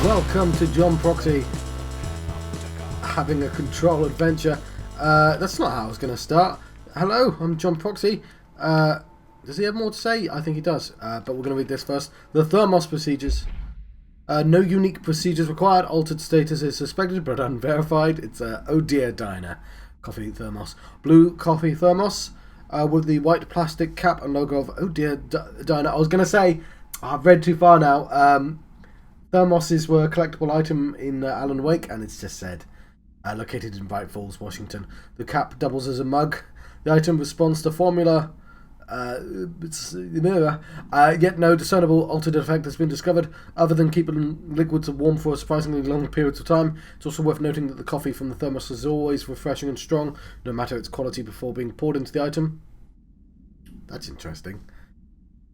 Welcome to John Proxy having a control adventure. That's not how I was going to start. Hello, I'm John Proxy. Does he have more to say? I think he does, but we're going to read this first. The Thermos procedures. No unique procedures required. Altered status is suspected but unverified. It's a Oh Dear Diner coffee thermos. Blue coffee thermos with the white plastic cap and logo of Oh Dear Diner. I was going to say, I've read too far now. Thermoses were a collectible item in Alan Wake, and it's just said, located in Bright Falls, Washington. The cap doubles as a mug. The item responds to formula, yet no discernible altered effect has been discovered, other than keeping liquids warm for surprisingly long periods of time. It's also worth noting that the coffee from the thermos is always refreshing and strong, no matter its quality before being poured into the item. That's interesting.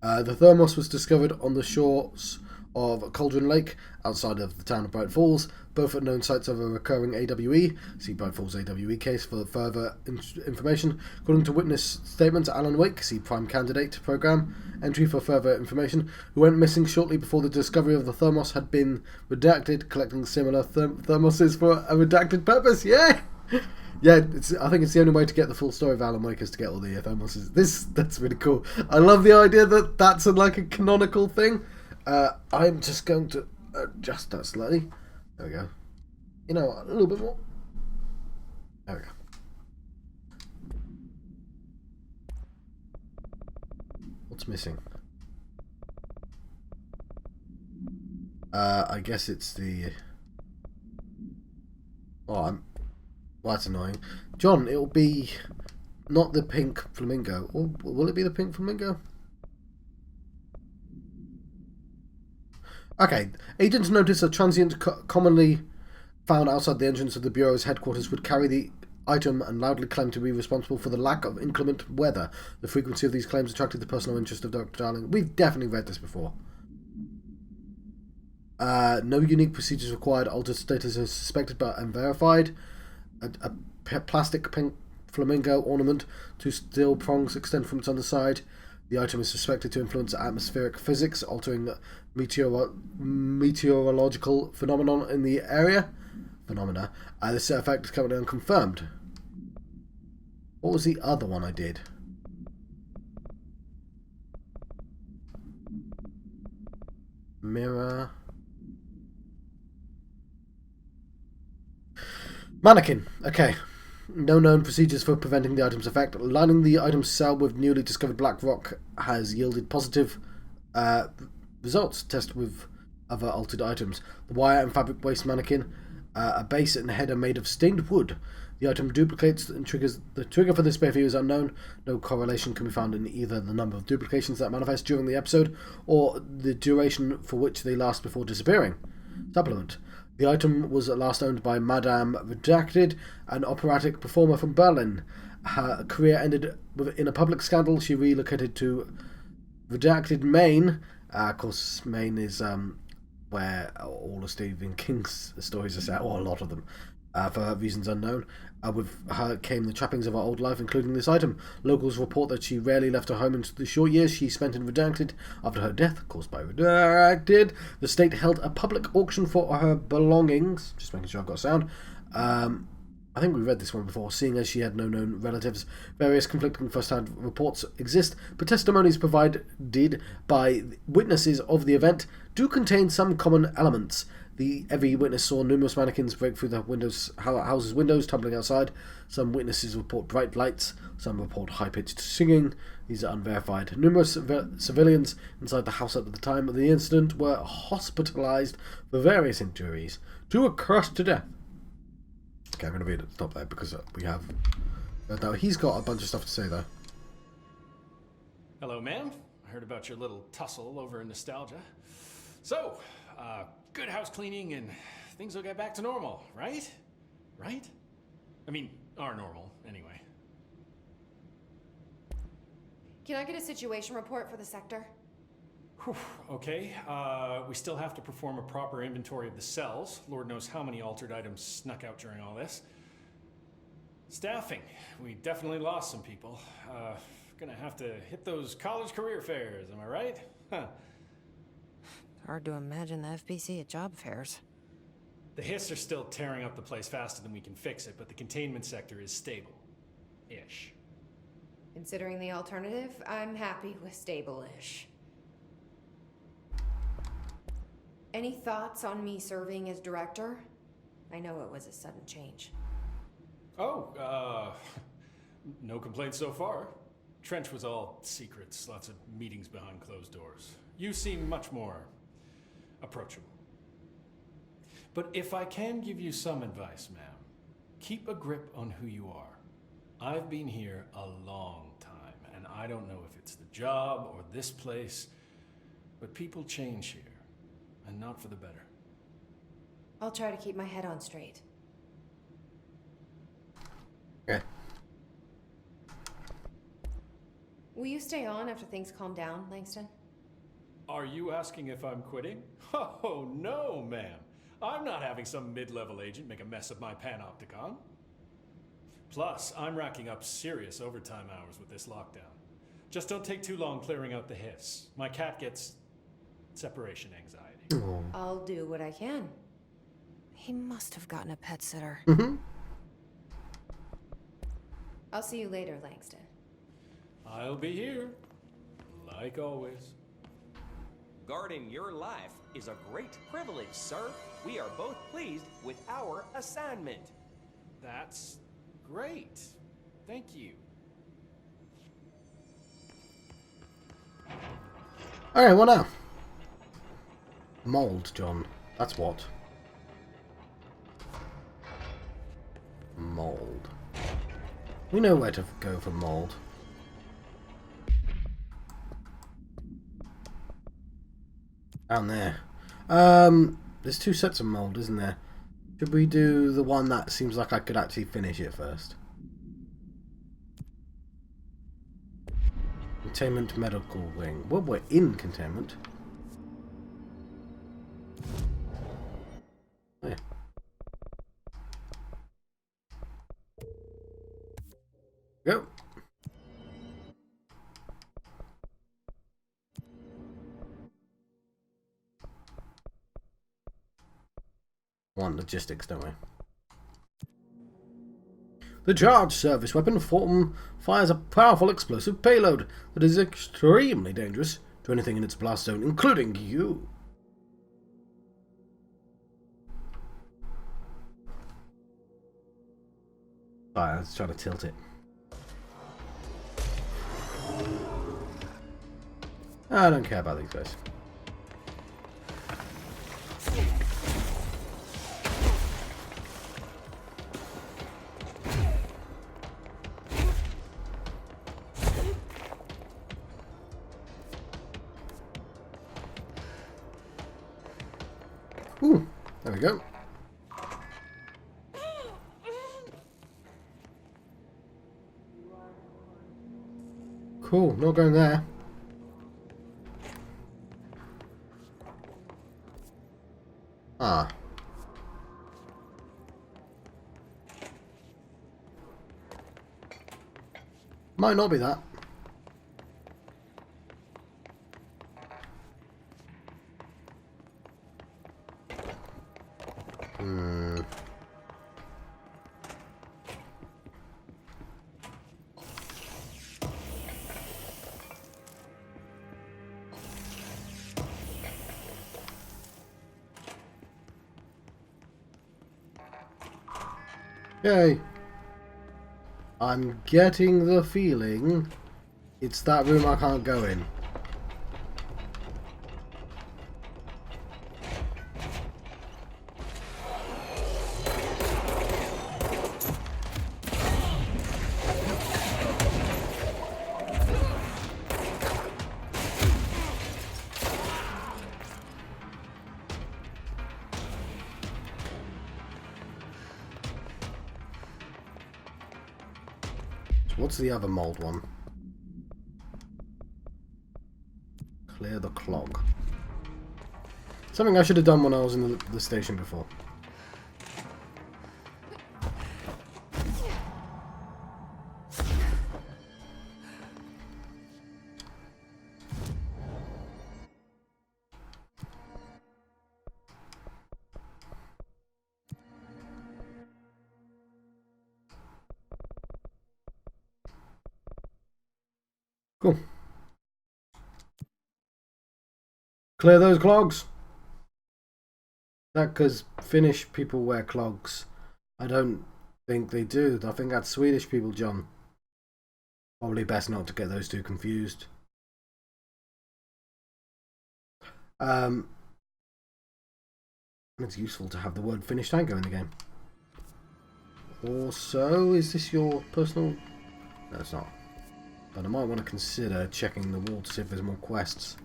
The thermos was discovered on the shores of Cauldron Lake, outside of the town of Bright Falls, both at known sites of a recurring AWE. See Bright Falls AWE case for further information. According to witness statements, Alan Wake, see Prime Candidate Program, entry for further information, who went missing shortly before the discovery of the thermos had been redacted, collecting similar thermoses for a redacted purpose. Yeah! Yeah, I think it's the only way to get the full story of Alan Wake is to get all the thermoses. That's really cool. I love the idea that that's like a canonical thing. I'm just going to adjust that slightly. There we go. You know, a little bit more. There we go. What's missing? I guess it's the... Oh, well, that's annoying. John, it'll be not the pink flamingo. Or will it be the pink flamingo? Okay, agents noticed a transient commonly found outside the entrance of the Bureau's headquarters would carry the item and loudly claim to be responsible for the lack of inclement weather. The frequency of these claims attracted the personal interest of Dr. Darling. We've definitely read this before. No unique procedures required. Altered status is suspected but unverified. A plastic pink flamingo ornament. Two steel prongs extend from its underside. The item is suspected to influence atmospheric physics, altering meteorological phenomenon in the area. This effect is currently unconfirmed. What was the other one I did? Mirror. Mannequin. Okay. No known procedures for preventing the item's effect. Lining the item's cell with newly discovered black rock has yielded positive results. Test with other altered items. The wire and fabric waste mannequin, a base and header made of stained wood. The item duplicates and triggers. The trigger for this behavior is unknown. No correlation can be found in either the number of duplications that manifest during the episode or the duration for which they last before disappearing. Supplement. The item was last owned by Madame Redacted, an operatic performer from Berlin. Her career ended in a public scandal. She relocated to Redacted, Maine. Of course, Maine is where all of Stephen King's stories are set, or a lot of them, for reasons unknown. With her came the trappings of her old life, including this item. Locals report that she rarely left her home in the short years she spent in Redacted. After her death, caused by Redacted, the state held a public auction for her belongings. Just making sure I've got sound. I think we read this one before. Seeing as she had no known relatives, various conflicting first-hand reports exist, but testimonies provided by witnesses of the event do contain some common elements. Every witness saw numerous mannequins break through the house's windows, tumbling outside. Some witnesses report bright lights. Some report high-pitched singing. These are unverified. Numerous civilians inside the house at the time of the incident were hospitalized for various injuries. Two were crushed to death. Okay, I'm going to read it. Stop there because we have... Now, he's got a bunch of stuff to say, though. Hello, ma'am. I heard about your little tussle over in Nostalgia. So, good house cleaning and things will get back to normal, right? Right? I mean, are normal, anyway. Can I get a situation report for the sector? Whew, okay, we still have to perform a proper inventory of the cells. Lord knows how many altered items snuck out during all this. Staffing. We definitely lost some people. Gonna have to hit those college career fairs, am I right? Huh. Hard to imagine the FBC at job fairs. The Hiss are still tearing up the place faster than we can fix it, but the containment sector is stable-ish. Considering the alternative, I'm happy with stable-ish. Any thoughts on me serving as director? I know it was a sudden change. Oh, no complaints so far. Trench was all secrets, lots of meetings behind closed doors. You seem much more approachable. But if I can give you some advice, ma'am, keep a grip on who you are. I've been here a long time, and I don't know if it's the job or this place, but people change here, and not for the better. I'll try to keep my head on straight. Okay. Will you stay on after things calm down, Langston? Are you asking if I'm quitting? Oh, no, ma'am. I'm not having some mid-level agent make a mess of my panopticon. Plus, I'm racking up serious overtime hours with this lockdown. Just don't take too long clearing out the Hiss. My cat gets separation anxiety. Oh. I'll do what I can. He must have gotten a pet sitter. Mm-hmm. I'll see you later, Langston. I'll be here, like always. Guarding your life is a great privilege, sir. We are both pleased with our assignment. That's great. Thank you. Alright, what now? Mold, John. That's what. Mold. We know where to go for mold. Down there. There's two sets of mold, isn't there? Should we do the one that seems like I could actually finish it first? Containment medical wing. Well, we're in containment. Oh, yeah. Go. Want logistics, don't we? The charge service weapon form fires a powerful explosive payload that is extremely dangerous to anything in its blast zone, including you. Alright, let's try to tilt it. I don't care about these guys. Ooh, there we go. Cool, not going there. Ah. Might not be that. Yay. I'm getting the feeling it's that room I can't go in. What's the other mold one? Clear the clog. Something I should have done when I was in the station before. Cool. Clear those clogs. That because Finnish people wear clogs. I don't think they do. I think that's Swedish people, John. Probably best not to get those two confused. It's useful to have the word Finnish tango in the game. Also, is this your personal... No, it's not. But I might want to consider checking the wall to see if there's more quests.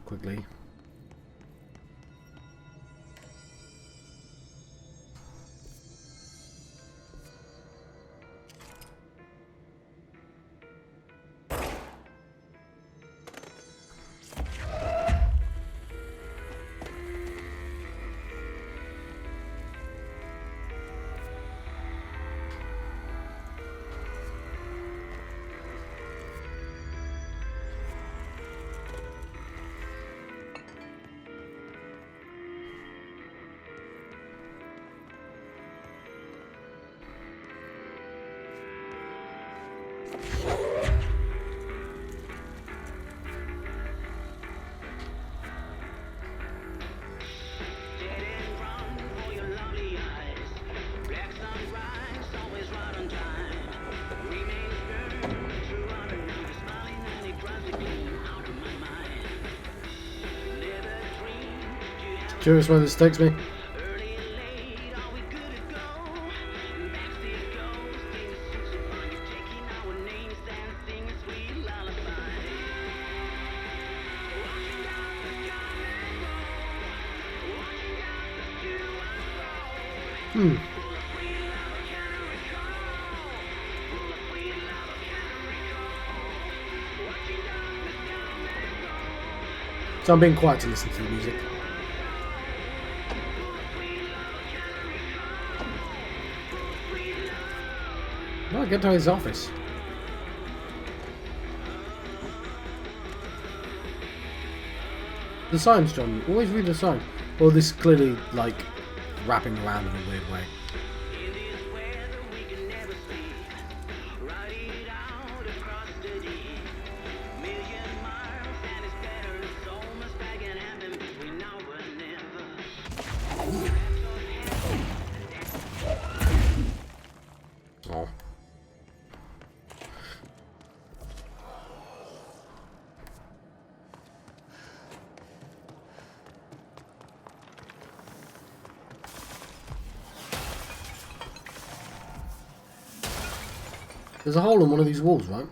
Quickly. Curious where this takes me. So I'm being quiet to listen to the music. How do I get to his office? The signs, John. Always read the sign. Well, this is clearly, like, wrapping around in a weird way. Oh. There's a hole in one of these walls, right?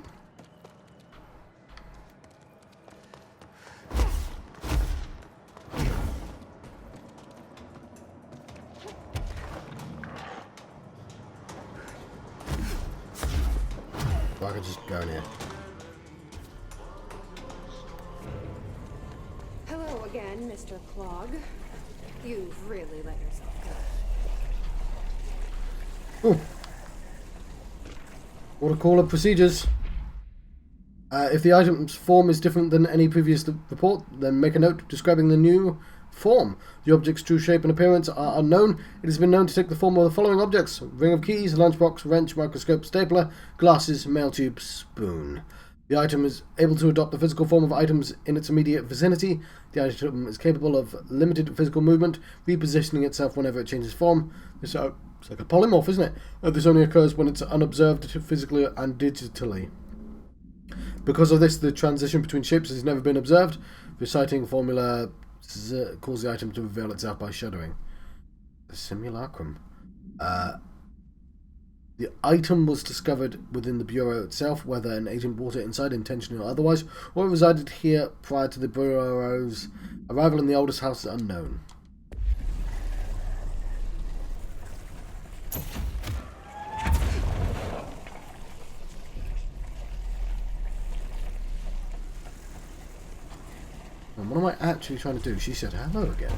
Or I could just go in here. Hello again, Mr. Clog. You've really let yourself go. Ooh. Water cooler procedures. If the item's form is different than any previous report, then make a note describing the new form. The object's true shape and appearance are unknown. It has been known to take the form of the following objects: ring of keys, lunchbox, wrench, microscope, stapler, glasses, mail tube, spoon. The item is able to adopt the physical form of items in its immediate vicinity. The item is capable of limited physical movement, repositioning itself whenever it changes form. It's like a polymorph, isn't it? This only occurs when it's unobserved physically and digitally. Because of this, the transition between shapes has never been observed. Reciting formula causes the item to reveal itself by shuddering. The simulacrum. The item was discovered within the Bureau itself, whether an agent brought it inside intentionally or otherwise, or it resided here prior to the Bureau's arrival in the oldest house is unknown. And what am I actually trying to do? She said hello again.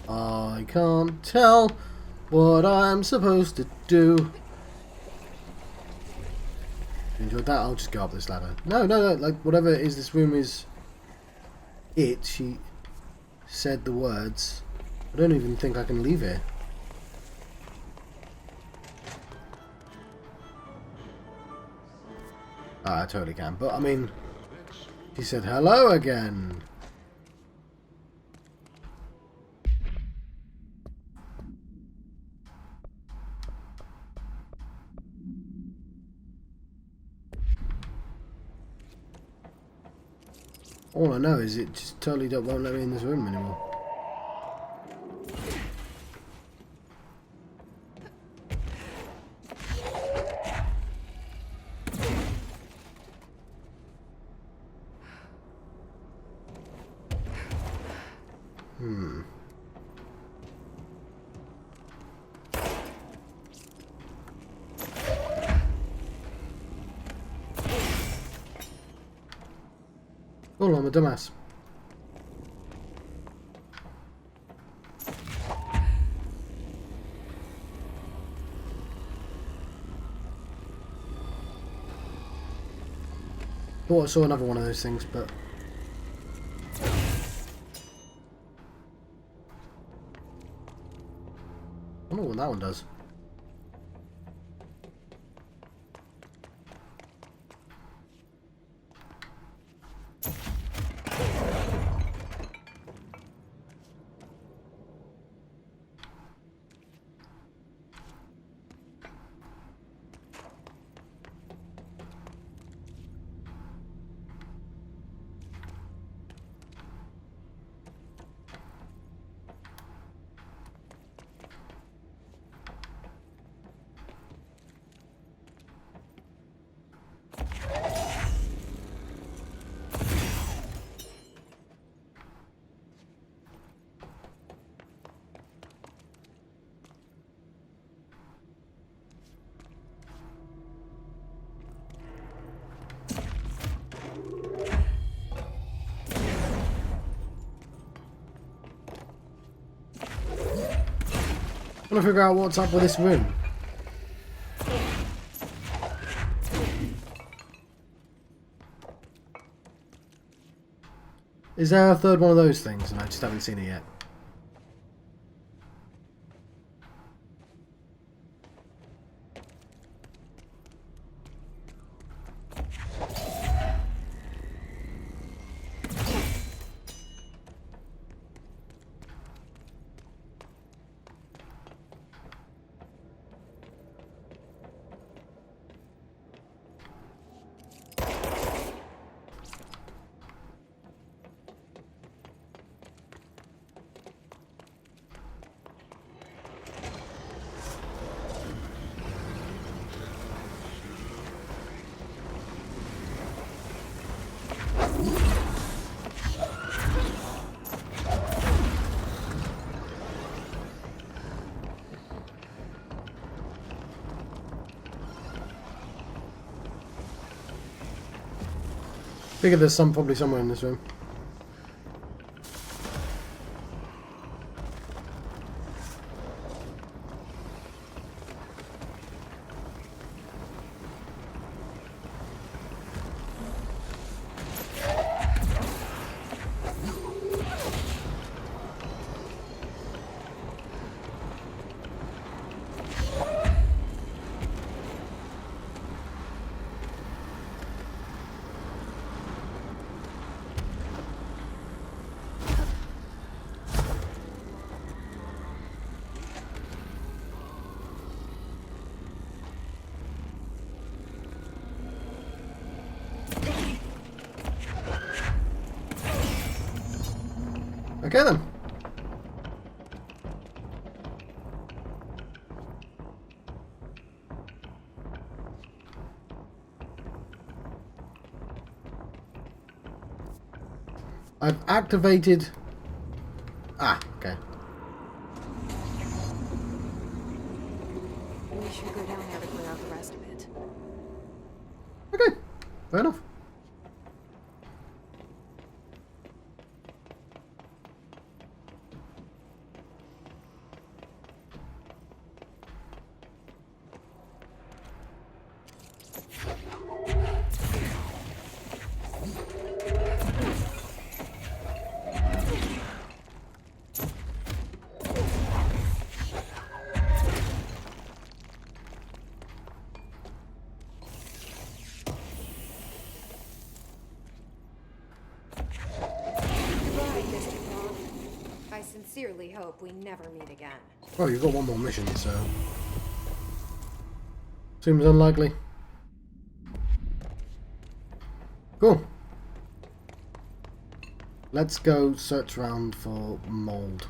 I can't tell what I'm supposed to do. you enjoyed that? I'll just go up this ladder. No, like, whatever it is this room is... She said the words. I don't even think I can leave here. I totally can, but I mean... She said hello again. All I know is it just totally won't let me in this room anymore. Oh, I'm a dumbass. Thought I saw another one of those things, but... I don't know what that one does. I want to figure out what's up with this room. Is there a third one of those things and I just haven't seen it yet? Figure there's probably somewhere in this room. Okay then. I've activated... Ah, okay. We should go down there to clear out the rest of it. Okay, fair enough. sincerely hope we never meet again. Well, you've got one more mission, so... seems unlikely. Cool. Let's go search around for mold.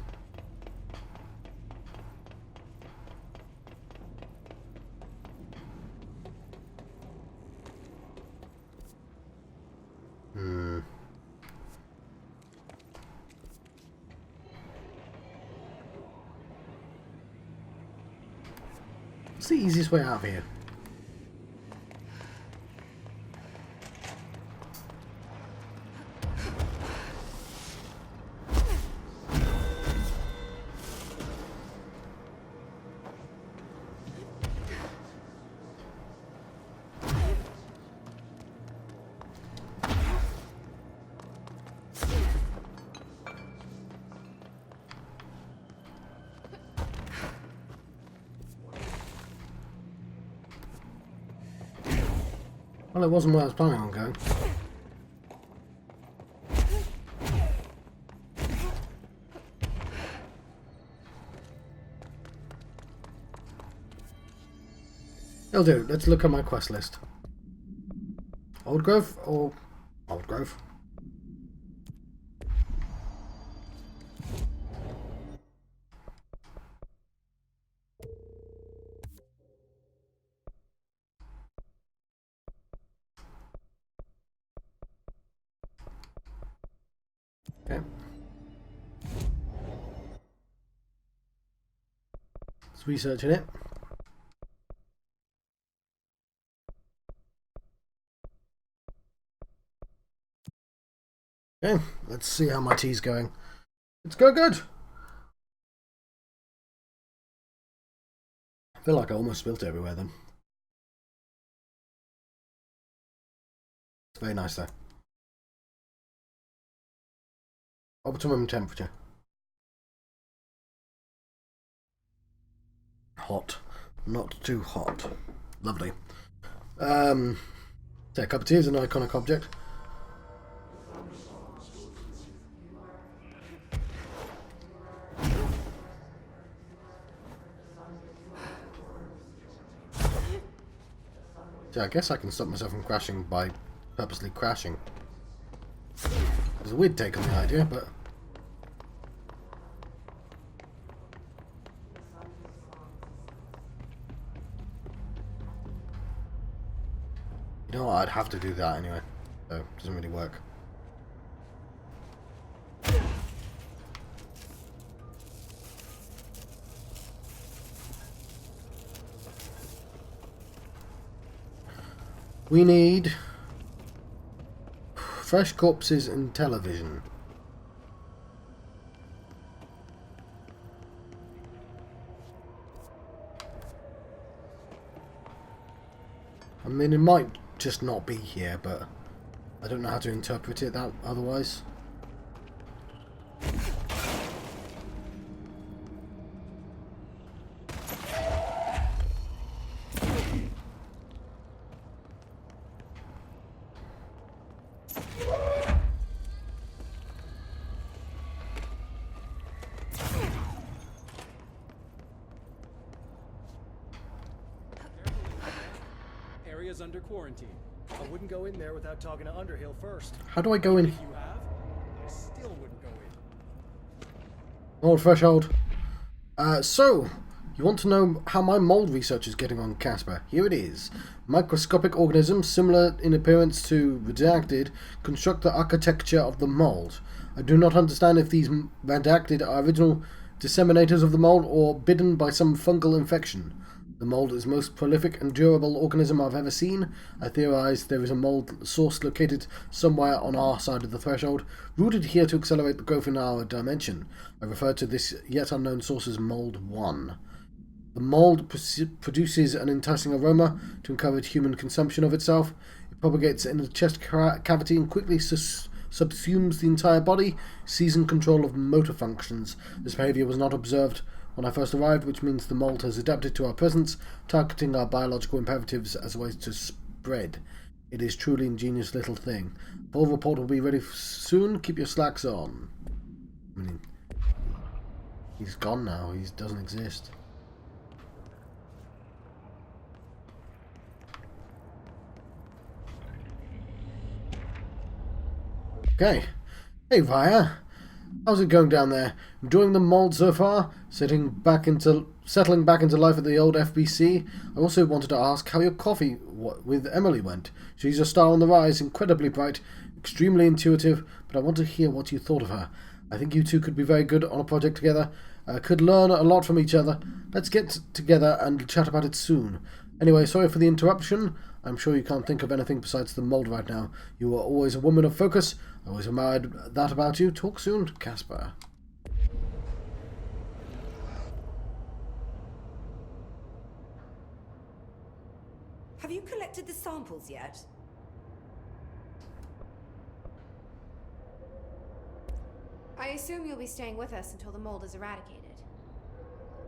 What's the easiest way out of here? Well, it wasn't where I was planning on going. It'll do. Let's look at my quest list. Old Grove or Old Grove? Okay. It's researching it. Okay, let's see how my tea's going. It's going good. I feel like I almost spilt it everywhere then. It's very nice though. Optimum temperature. Hot. Not too hot. Lovely. Take a cup of tea is an iconic object. So I guess I can stop myself from crashing by purposely crashing. There's a weird take on the idea, but... you know what, I'd have to do that anyway, so it doesn't really work. We need fresh corpses and television. I mean, it might just not be here, but I don't know how to interpret it that otherwise. Area's under quarantine. I wouldn't go in there without talking to Underhill first. How do I go in? If you have, I still wouldn't go in. Old threshold. So, you want to know how my mold research is getting on, Casper? Here it is. Microscopic organisms, similar in appearance to redacted, construct the architecture of the mold. I do not understand if these redacted are original disseminators of the mold or bitten by some fungal infection. The mold is the most prolific and durable organism I've ever seen. I theorize there is a mold source located somewhere on our side of the threshold, rooted here to accelerate the growth in our dimension. I refer to this yet unknown source as Mold 1. The mold produces an enticing aroma to encourage human consumption of itself. It propagates in the chest cavity and quickly subsumes the entire body, seizing control of motor functions. This behavior was not observed when I first arrived, which means the mold has adapted to our presence, targeting our biological imperatives as a way to spread. It is truly ingenious little thing. Full report will be ready soon. Keep your slacks on. He's gone now. He doesn't exist. Okay. Hey, Vaya. How's it going down there? Enjoying the mold so far? Settling back into life at the old FBC? I also wanted to ask how your coffee with Emily went. She's a star on the rise, incredibly bright, extremely intuitive, but I want to hear what you thought of her. I think you two could be very good on a project together. Could learn a lot from each other. Let's get together and chat about it soon. Anyway, sorry for the interruption. I'm sure you can't think of anything besides the mold right now. You are always a woman of focus. I always admired that about you. Talk soon, Casper. Have you collected the samples yet? I assume you'll be staying with us until the mold is eradicated.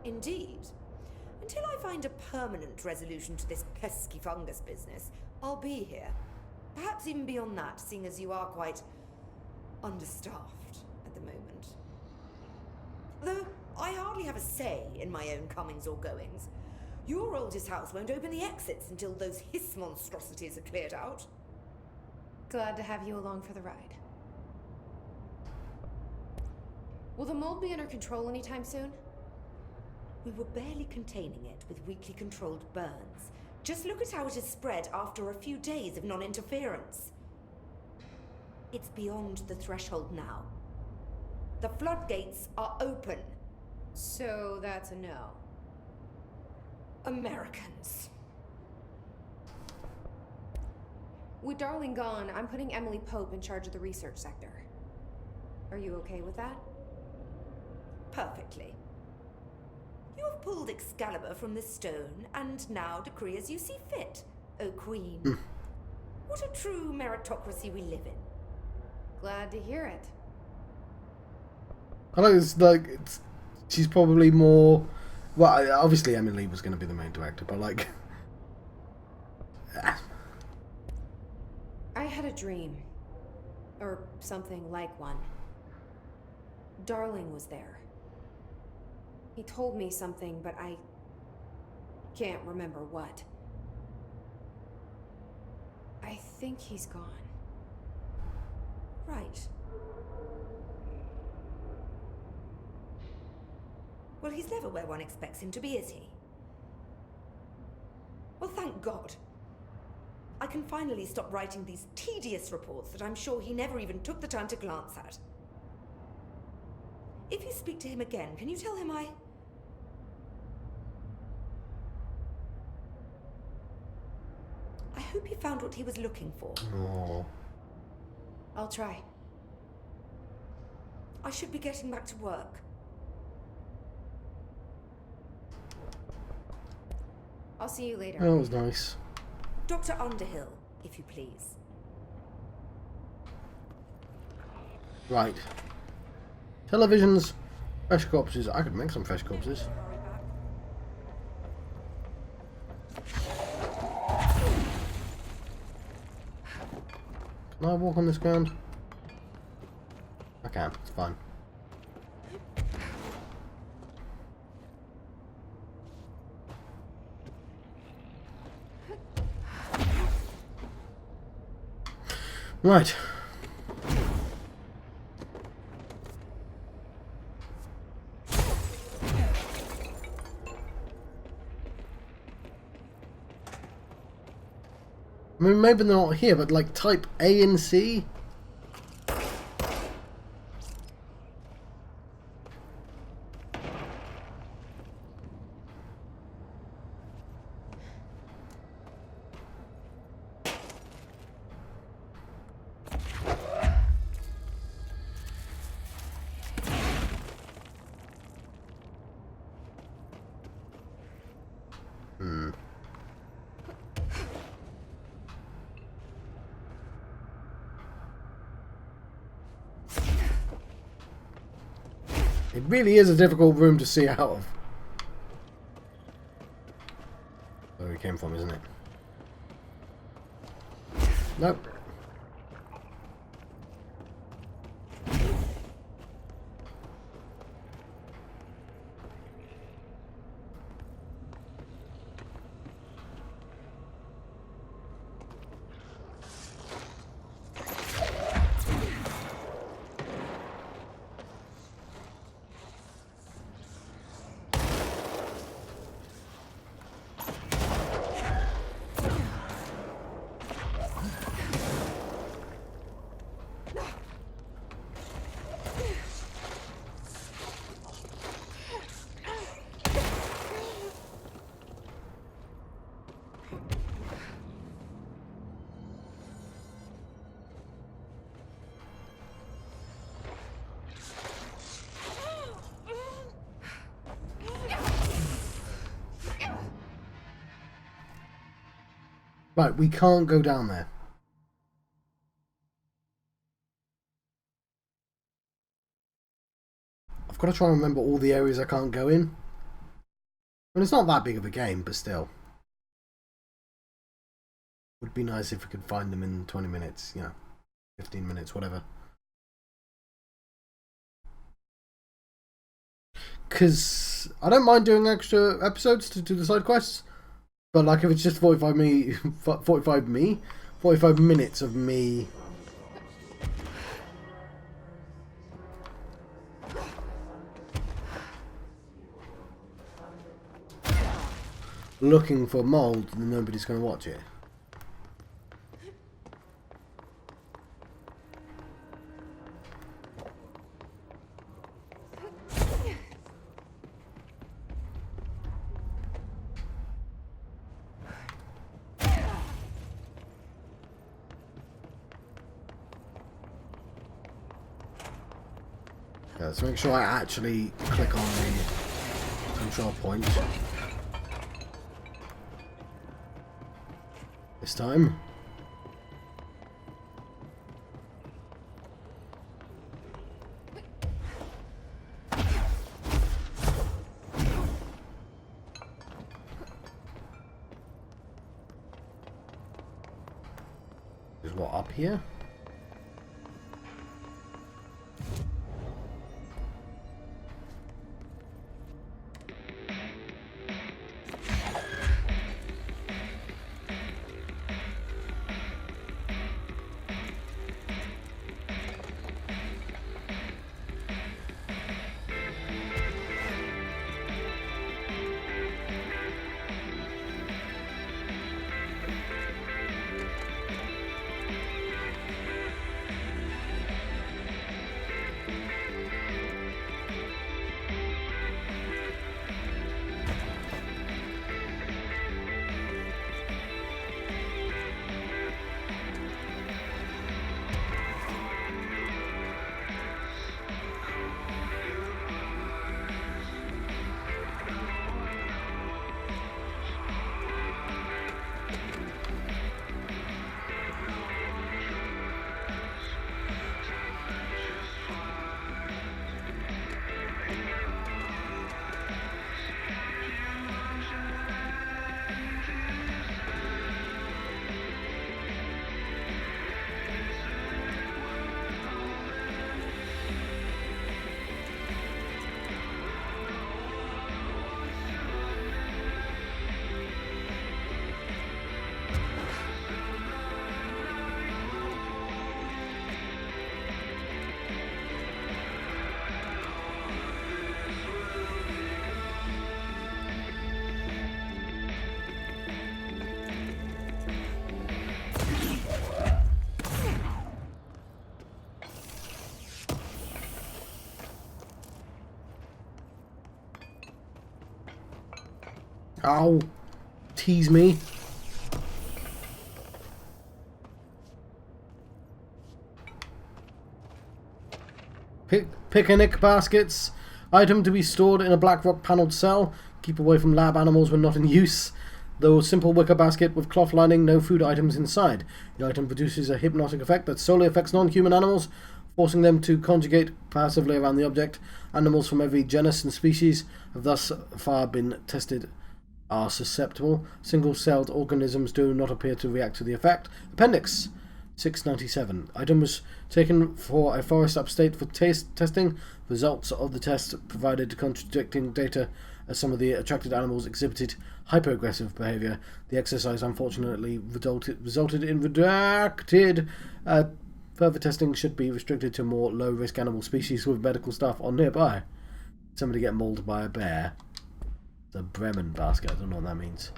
Indeed. Until I find a permanent resolution to this pesky fungus business, I'll be here. Perhaps even beyond that, seeing as you are quite understaffed at the moment. Though I hardly have a say in my own comings or goings. Your oldest house won't open the exits until those hiss monstrosities are cleared out. Glad to have you along for the ride. Will the mold be under control anytime soon? We were barely containing it with weakly controlled burns. Just look at how it has spread after a few days of non-interference. It's beyond the threshold now. The floodgates are open. So that's a no. Americans. With Darling gone, I'm putting Emily Pope in charge of the research sector. Are you okay with that? Perfectly. You have pulled Excalibur from the stone, and now decree as you see fit, O Queen. What a true meritocracy we live in. Glad to hear it. I know she's probably more. Well, obviously Emily was going to be the main director, but like, I had a dream. Or something like one. Darling was there. He told me something, but I can't remember what. I think he's gone. Right. Well, he's never where one expects him to be, is he? Well, thank God. I can finally stop writing these tedious reports that I'm sure he never even took the time to glance at. If you speak to him again, can you tell him I hope he found what he was looking for. oh, I'll try. I should be getting back to work. I'll see you later. that was nice. Dr. Underhill, if you please. Right. Televisions, fresh corpses. I could make some fresh corpses. Can I walk on this ground? I can. It's fine. Right. I mean, maybe they're not here, but like type A and C. It really is a difficult room to see out of. Where we came from, isn't it? Nope. Right, we can't go down there. I've got to try and remember all the areas I can't go in. I mean, it's not that big of a game, but still. Would be nice if we could find them in 20 minutes, 15 minutes, whatever. Because I don't mind doing extra episodes to do the side quests, but like if it's just 45 minutes of me looking for mold, then nobody's going to watch it. Yeah, let's make sure I actually click on the control point this time. Is what up here? Ow! Tease me. Picnic baskets. Item to be stored in a black rock panelled cell. Keep away from lab animals when not in use. Though simple wicker basket with cloth lining, no food items inside. The item produces a hypnotic effect that solely affects non-human animals, forcing them to conjugate passively around the object. Animals from every genus and species have thus far been tested are susceptible. Single-celled organisms do not appear to react to the effect. Appendix 697. Item was taken for a forest upstate for testing. Results of the test provided contradicting data as some of the attracted animals exhibited hyper-aggressive behavior. The exercise unfortunately resulted in redacted. Further testing should be restricted to more low-risk animal species with medical staff on nearby. Somebody get mauled by a bear. The Bremen basket, I don't know what that means.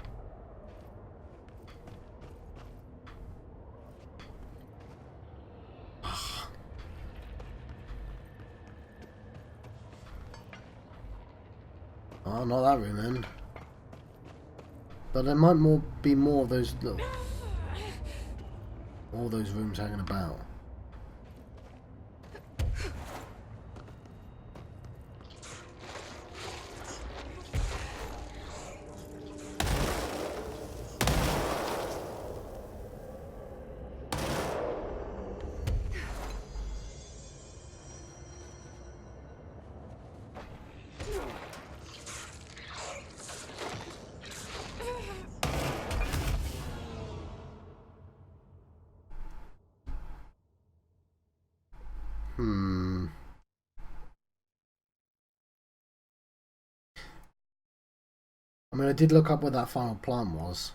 Oh, not that room then. But there might be more of those little... all those rooms hanging about. Hmm. I mean, I did look up what that final plan was.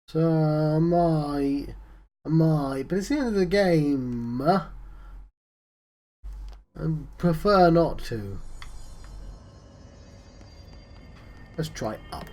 So I might, but it's the end of the game. I prefer not to. Let's try up.